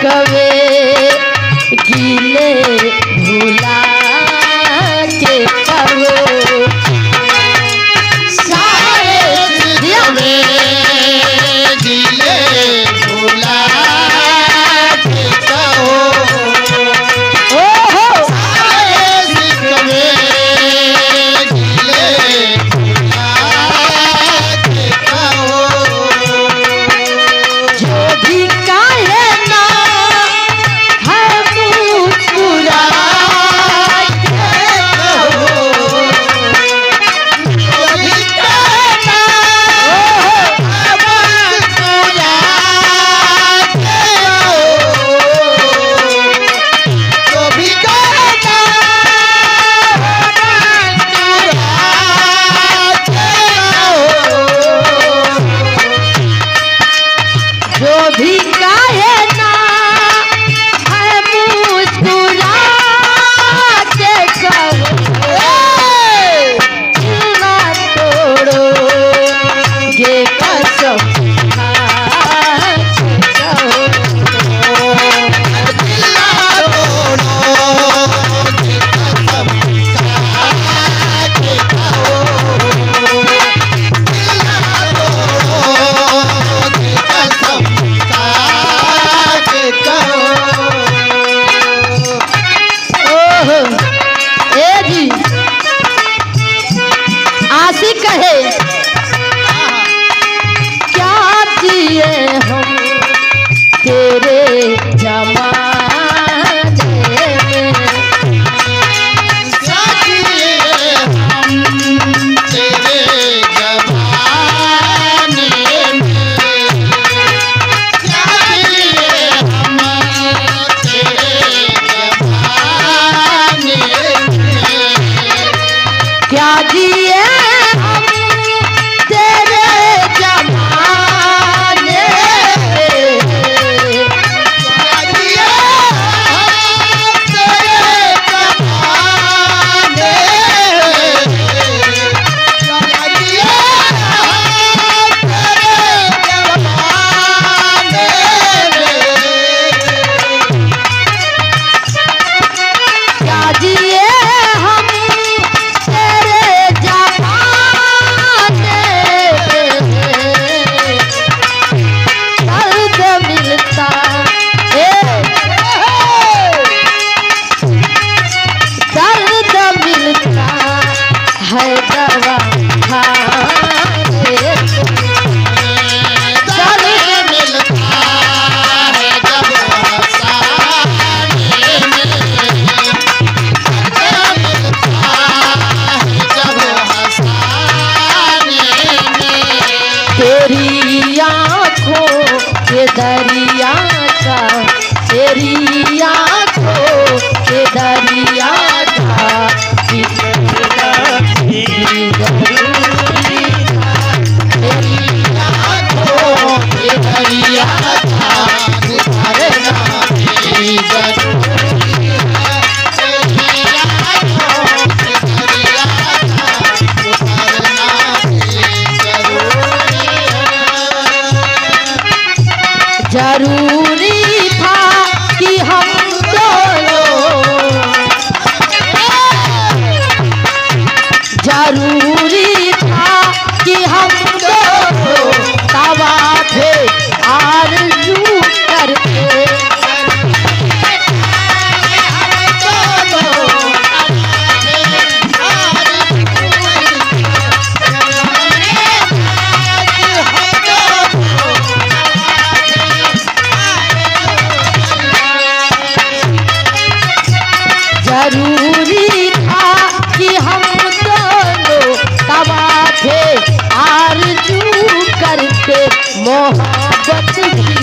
शिकवे गिले भुला के कहो सारे शिकवे गिले भुला के कहो ओहो सारे शिकवे गिले भुला के कहो जो भी काहे ना है मुस्कुरा के कहो जो भी काहे ना है मुस्कुरा के कहो जो भी काहे ना है मुस्कुरा के कहो जो भी काहे ना है मुस्कुरा के कहो ना तोड़ो ये कसम खा के कहो ना तोड़ो ये कसम खा के कहो आशिक कहे क्या जिए हम तेरे जमाने में क्या जिए हम तेरे जमाने में क्या जिए हम तेरे जमाने में क्या जिए हम तेरे जमाने में क्या जिए हम तेरे जमाने में क्या जिए हम तेरे जमाने में क्या जिए हम तेरे जमाने में दर्द मिलता दर्द मिलता है दवा खाने दर्द मिलता है दवा खाने में तेरी आँखों के दरिया का तेरी आँखों के दरिया का कितना भी जरूरी था तेरी आँखों के दरिया का कितना भी जरूरी है तेरी आँखों के दरिया का कितना भी जरूरी था कि हम दोनों जरूरी था कि हम दोनों तवाफ़े आरज़ू करके जरूरी था कि हम दोनों तवाफ़े आरज़ू करते मोहब्बत की